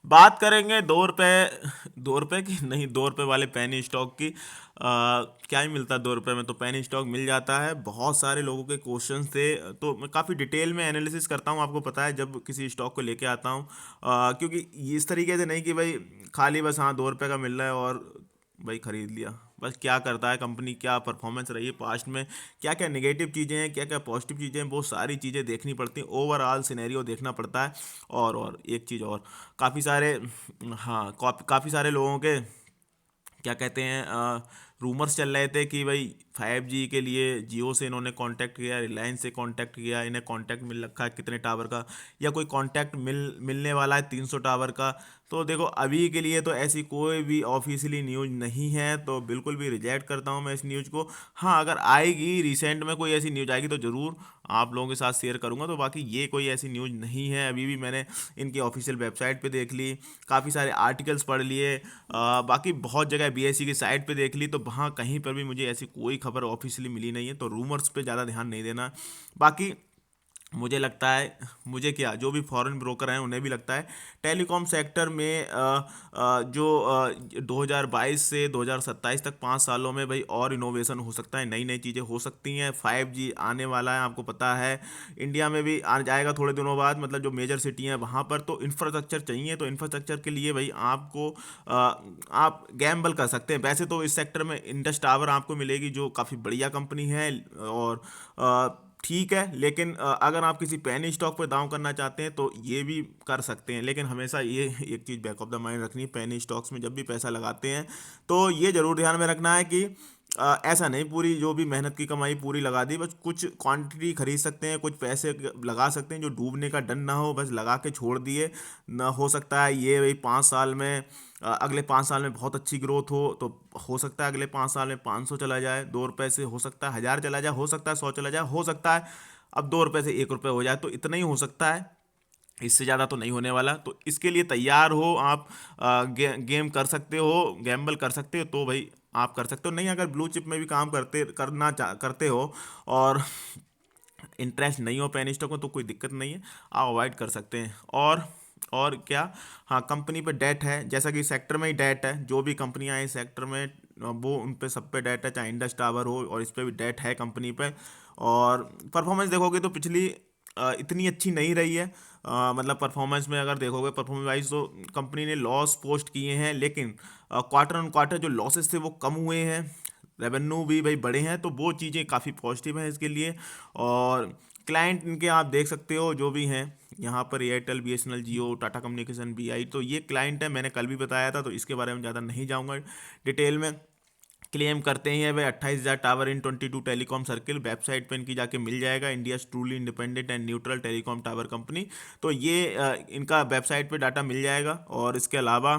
बात करेंगे 2 रुपये, 2 रुपये की नहीं, 2 रुपये वाले पेनी स्टॉक की। क्या ही मिलता है 2 रुपये में, तो पेनी स्टॉक मिल जाता है। बहुत सारे लोगों के क्वेश्चन थे, तो मैं काफ़ी डिटेल में एनालिसिस करता हूँ, आपको पता है, जब किसी स्टॉक को लेके आता हूँ। क्योंकि इस तरीके से नहीं कि भाई खाली बस हाँ 2 रुपये का मिल रहा है और भाई ख़रीद लिया। बस क्या करता है कंपनी, क्या परफॉर्मेंस रही है पास्ट में, क्या क्या नेगेटिव चीज़ें हैं, क्या क्या पॉजिटिव चीज़ें हैं, वो सारी चीज़ें देखनी पड़ती हैं, ओवरऑल सिनेरियो देखना पड़ता है। और एक चीज़ और, काफ़ी सारे, हाँ काफ़ी सारे लोगों के क्या कहते हैं, रूमर्स चल रहे थे कि भाई 5G के लिए जियो से इन्होंने कांटेक्ट किया, रिलायंस से कांटेक्ट किया, इन्हें कांटेक्ट मिल रखा है कितने टावर का, या कोई कांटेक्ट मिलने वाला है 300 टावर का। तो देखो अभी के लिए तो ऐसी कोई भी ऑफिशियली न्यूज़ नहीं है, तो बिल्कुल भी रिजेक्ट करता हूँ मैं इस न्यूज़ को। हाँ अगर आएगी रिसेंट में कोई ऐसी न्यूज़ आएगी तो ज़रूर आप लोगों के साथ शेयर करूँगा। तो बाकी ये कोई ऐसी न्यूज़ नहीं है अभी भी। मैंने इनकी ऑफिशियल वेबसाइट पे देख ली, काफ़ी सारे आर्टिकल्स पढ़ लिए, बाकी बहुत जगह BSE की साइट पे देख ली, तो वहाँ कहीं पर भी मुझे ऐसी कोई खबर ऑफिशियली मिली नहीं है। तो रूमर्स पे ज़्यादा ध्यान नहीं देना। बाकी मुझे लगता है, मुझे क्या, जो भी फॉरेन ब्रोकर हैं उन्हें भी लगता है टेलीकॉम सेक्टर में जो 2022 से 2027 तक 5 सालों में भाई और इनोवेशन हो सकता है, नई नई चीज़ें हो सकती हैं। 5G आने वाला है, आपको पता है। इंडिया में भी आ जाएगा थोड़े दिनों बाद, मतलब जो मेजर सिटी हैं वहाँ पर। तो इंफ्रास्ट्रक्चर चाहिए, तो इंफ्रास्ट्रक्चर के लिए भाई आपको आप गैम्बल कर सकते हैं। वैसे तो इस सेक्टर में इंडस टावर आपको मिलेगी, जो काफ़ी बढ़िया कंपनी है, और ठीक है। लेकिन अगर आप किसी पेनी स्टॉक पे दांव करना चाहते हैं तो ये भी कर सकते हैं, लेकिन हमेशा ये एक चीज़ बैक ऑफ द माइंड रखनी है, पेनी स्टॉक्स में जब भी पैसा लगाते हैं तो ये ज़रूर ध्यान में रखना है कि ऐसा नहीं पूरी जो भी मेहनत की कमाई पूरी लगा दी, बस कुछ क्वांटिटी खरीद सकते हैं, कुछ पैसे लगा सकते हैं, जो डूबने का डर ना हो, बस लगा के छोड़ दिए ना। हो सकता है ये भाई 5 साल में, अगले 5 साल में बहुत अच्छी ग्रोथ हो, तो हो सकता है अगले 5 साल में 500 चला जाए, 2 रुपये से हो सकता है 1000 चला जाए, हो सकता है 100 चला जाए, हो सकता है अब 2 रुपये से 1 रुपये हो जाए, तो इतना ही हो सकता है, इससे ज़्यादा तो नहीं होने वाला। तो इसके लिए तैयार हो आप, गेम कर सकते हो, गैम्बल कर सकते हो, तो भाई आप कर सकते हो। नहीं अगर ब्लू चिप में भी काम करते हो और इंटरेस्ट नहीं हो पेनी स्टॉक में, तो कोई दिक्कत नहीं है, आप अवॉइड कर सकते हैं। और क्या, हाँ कंपनी पे डेट है, जैसा कि सेक्टर में ही डेट है, जो भी कंपनियां हैं इस सेक्टर में वो उन पे सब पे डेट है, चाहे इंडस टावर हो, और इस पे भी डेट है कंपनी पे। और परफॉर्मेंस देखोगे तो पिछली इतनी अच्छी नहीं रही है। मतलब परफॉर्मेंस में अगर देखोगे, परफॉर्मेंस वाइज तो कंपनी ने लॉस पोस्ट किए हैं, लेकिन क्वार्टर ऑन क्वार्टर जो लॉसेस थे वो कम हुए हैं, रेवेन्यू भी भाई बढ़े हैं, तो वो चीज़ें काफ़ी पॉजिटिव हैं इसके लिए। और क्लाइंट इनके आप देख सकते हो जो भी हैं यहाँ पर, एयरटेल, BSNL, जियो, टाटा कम्युनिकेशन, BI, तो ये क्लाइंट है, मैंने कल भी बताया था, तो इसके बारे में ज़्यादा नहीं जाऊँगा डिटेल में। क्लेम करते हैं भाई 28,000 टावर इन 22 टेलीकॉम सर्किल, वेबसाइट पे इनकी जाके मिल जाएगा, India truly independent and neutral telecom tower company. तो ये इनका वेबसाइट पे डाटा मिल जाएगा। और इसके अलावा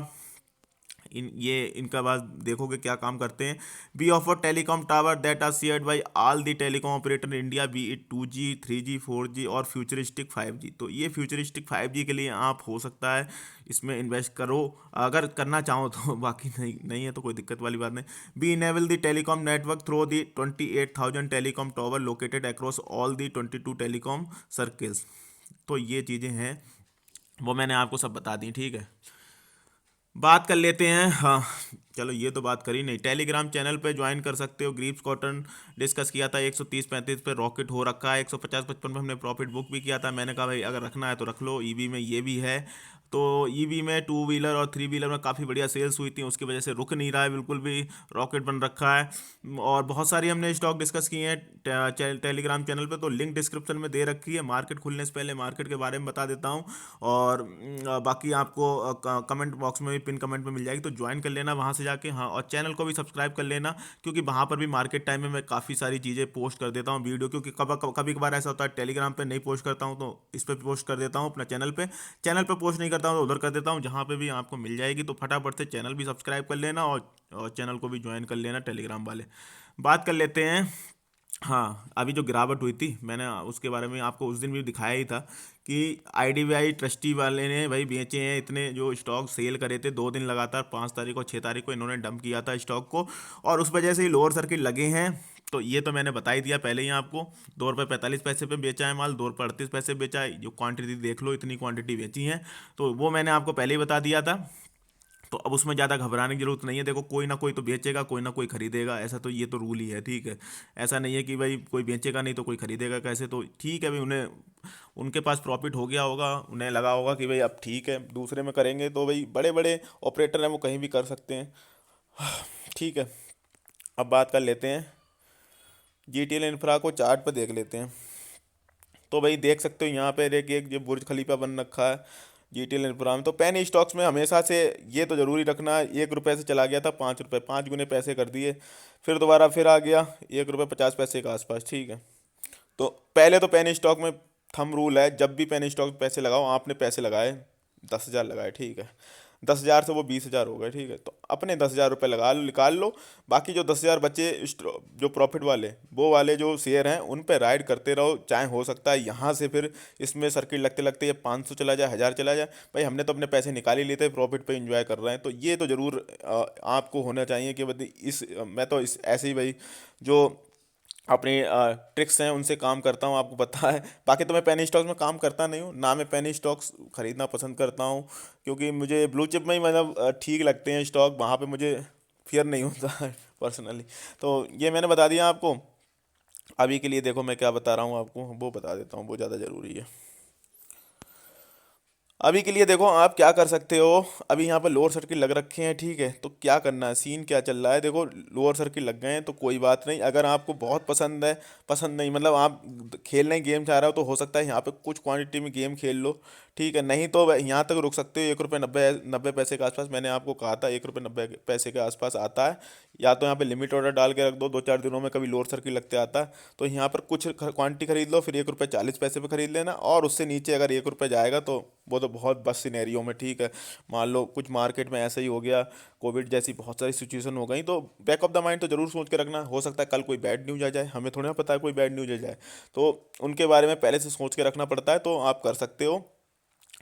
इनका बाद देखोगे क्या काम करते हैं। Be offer telecom tower that are shared by all the telecom operator in India, be it 2G, 3G, 4G और फ्यूचरिस्टिक 5G। तो ये फ्यूचरिस्टिक 5G के लिए आप हो सकता है इसमें इन्वेस्ट करो, अगर करना चाहो तो। बाकी नहीं नहीं है तो कोई दिक्कत वाली बात नहीं। Be enable the telecom network through the 28,000 telecom tower located across all the 22 telecom circles. तो ये चीज़ें हैं, वो मैंने आपको सब बता दी, ठीक है। बात कर लेते हैं, हाँ चलो ये तो बात करी नहीं। टेलीग्राम चैनल पे ज्वाइन कर सकते हो, ग्रीप्स कॉटन डिस्कस किया था, 130-35 पे रॉकेट हो रखा है, 150-55 पे हमने प्रॉफिट बुक भी किया था। मैंने कहा भाई अगर रखना है तो रख लो, ईवी में ये भी है। तो ईवी में 2 व्हीलर और 3 व्हीलर में काफ़ी बढ़िया सेल्स हुई थी, उसकी वजह से रुक नहीं रहा है बिल्कुल भी, रॉकेट बन रखा है। और बहुत सारी हमने स्टॉक डिस्कस किए हैं टेलीग्राम चैनल पे, तो लिंक डिस्क्रिप्शन में दे रखी है। मार्केट खुलने से पहले मार्केट के बारे में बता देता हूँ। और बाकी आपको कमेंट बॉक्स में भी, पिन कमेंट में मिल जाएगी, तो ज्वाइन कर लेना वहाँ से जाके। हाँ और चैनल को भी सब्सक्राइब कर लेना, क्योंकि वहाँ पर भी मार्केट टाइम में मैं काफ़ी सारी चीज़ें पोस्ट कर देता हूँ वीडियो, क्योंकि कभी कभार ऐसा होता है टेलीग्राम पे नहीं पोस्ट करता हूँ, तो इस पर पोस्ट कर देता हूँ अपना चैनल पे। चैनल पे पोस्ट नहीं करता हूँ तो उधर कर देता हूँ, जहाँ पे भी आपको मिल जाएगी। तो फटाफट से चैनल भी सब्सक्राइब कर लेना, और चैनल को भी ज्वाइन कर लेना टेलीग्राम वाले। बात कर लेते हैं, हाँ अभी जो गिरावट हुई थी, मैंने उसके बारे में आपको उस दिन भी दिखाया ही था कि IDBI ट्रस्टी वाले ने भाई बेचे हैं इतने, जो स्टॉक सेल करे थे 2 दिन लगातार, 5 तारीख और 6 तारीख को इन्होंने डंप किया था स्टॉक को, और उस वजह से ही लोअर सर्किट लगे हैं। तो ये तो मैंने बता ही दिया पहले ही आपको। 2 रुपये 45 पैसे पे बेचा है माल, 2 रुपये 38 पैसे बेचा है, जो क्वांटिटी देख लो इतनी क्वांटिटी बेची है, तो वो मैंने आपको पहले ही बता दिया था। तो अब उसमें ज़्यादा घबराने की जरूरत नहीं है। देखो कोई ना कोई तो बेचेगा, कोई ना कोई खरीदेगा, ऐसा तो ये तो रूल ही है, ठीक है। ऐसा नहीं है कि भाई कोई बेचेगा नहीं तो कोई खरीदेगा कैसे, तो ठीक है भाई, उन्हें उनके पास प्रॉफिट हो गया होगा, उन्हें लगा होगा कि भाई अब ठीक है दूसरे में करेंगे, तो भाई बड़े बड़े ऑपरेटर हैं वो कहीं भी कर सकते हैं, ठीक है। अब बात कर लेते हैं जी टी एल इंफ्रा को, चार्ट पर देख लेते हैं। तो भाई देख सकते हो यहाँ पे एक एक जो बुर्ज खलीफा बन रखा है जी टी एल इंफ्रा में। तो पेनी स्टॉक्स में हमेशा से ये तो ज़रूरी रखना, 1 रुपये से चला गया था 5 रुपये, 5 गुने पैसे कर दिए, फिर दोबारा फिर आ गया 1 रुपये 50 पैसे के आसपास, ठीक है। तो पहले तो पेनी स्टॉक में थंब रूल है, जब भी पेनी स्टॉक में पैसे लगाओ, आपने पैसे लगाए 10,000 लगाए, ठीक है, 10,000 से वो 20,000 हो गए, ठीक है, तो अपने 10,000 रुपये लगा लो, निकाल लो। बाकी जो 10,000 बचे जो प्रॉफिट वाले, वो वाले जो शेयर हैं उन पे राइड करते रहो, चाहे हो सकता है यहाँ से फिर इसमें सर्किट लगते लगते ये 500 चला जाए, 1,000 चला जाए, भाई हमने तो अपने पैसे निकाल ही लिए थे, प्रॉफिट पे एंजॉय कर रहे हैं। तो ये तो ज़रूर आपको होना चाहिए कि भाई मैं तो इस ऐसे ही भाई जो अपनी ट्रिक्स हैं उनसे काम करता हूँ, आपको पता है। बाकी तो मैं पेनी स्टॉक्स में काम करता नहीं हूँ ना, मैं पेनी स्टॉक्स खरीदना पसंद करता हूँ, क्योंकि मुझे ब्लू चिप में ही मतलब ठीक लगते हैं स्टॉक, वहाँ पे मुझे फियर नहीं होता है पर्सनली। तो ये मैंने बता दिया आपको। अभी के लिए देखो मैं क्या बता रहा हूँ आपको, वो बता देता हूँ, वो ज़्यादा ज़रूरी है। अभी के लिए देखो आप क्या कर सकते हो, अभी यहाँ पर लोअर सर्किट लग रखे हैं, ठीक है, तो क्या करना है, सीन क्या चल रहा है, देखो लोअर सर्किट लग गए हैं तो कोई बात नहीं, अगर आपको बहुत पसंद है, पसंद नहीं मतलब आप खेलने गेम चाह रहे हो, तो हो सकता है यहाँ पे कुछ क्वांटिटी में गेम खेल लो, ठीक है, नहीं तो यहाँ तक रुक सकते हो 1 रुपये 90 पैसे के आसपास। मैंने आपको कहा था 1 रुपये 90 पैसे के आसपास आता है, या तो यहाँ पे लिमिट ऑर्डर डाल के रख दो, 2-4 दिनों में कभी लोअर सर्किट लगते आता है, तो यहाँ पर कुछ क्वांटिटी खरीद लो, फिर 1 रुपये 40 पैसे पे खरीद लेना, और उससे नीचे अगर 1 रुपये जाएगा तो वो तो बहुत बस सिनेरियो में, ठीक है। मान लो कुछ मार्केट में ऐसा ही हो गया, कोविड जैसी बहुत सारी सिचुएशन हो गई, तो बैक ऑफ द माइंड तो जरूर सोच के रखना, हो सकता है कल कोई बैड न्यूज आ जाए, हमें थोड़ा ना पता है कोई बैड न्यूज आ जाए, तो उनके बारे में पहले से सोच के रखना पड़ता है, तो आप कर सकते हो।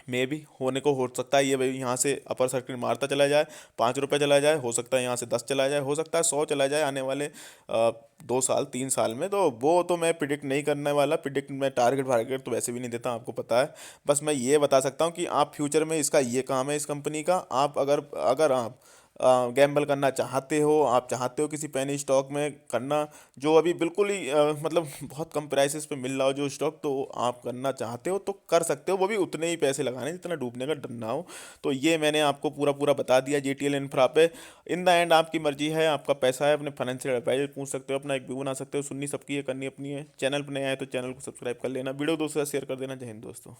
मे भी होने को हो सकता है ये भाई यहाँ से अपर सर्किट मारता चला जाए, 5 रुपये चला जाए, हो सकता है यहाँ से 10 चला जाए, हो सकता है 100 चला जाए आने वाले 2 साल 3 साल में, तो वो तो मैं प्रिडिक्ट नहीं करने वाला, प्रिडिक्ट मैं टारगेट वारगेट तो वैसे भी नहीं देता, आपको पता है। बस मैं ये बता सकता हूँ कि आप फ्यूचर में, इसका ये काम है इस कंपनी का, आप अगर अगर आप गैम्बल करना चाहते हो, आप चाहते हो किसी पेनी स्टॉक में करना, जो अभी बिल्कुल ही मतलब बहुत कम प्राइसेस पे मिल रहा हो जो स्टॉक, तो आप करना चाहते हो तो कर सकते हो, वो भी उतने ही पैसे लगाने जितना डूबने का डर ना हो। तो ये मैंने आपको पूरा पूरा बता दिया जी टी एल इंफ्रा पे। इन द एंड आपकी मर्जी है, आपका पैसा है, अपने फाइनेंशियल एडवाइजर पूछ सकते हो, अपना एक व्यू बना सकते हो, सुननी सबकी है, करनी अपनी है। चैनल पर नए आए तो चैनल को सब्सक्राइब कर लेना, वीडियो दोस्तों से शेयर कर देना। जय हिंद दोस्तों।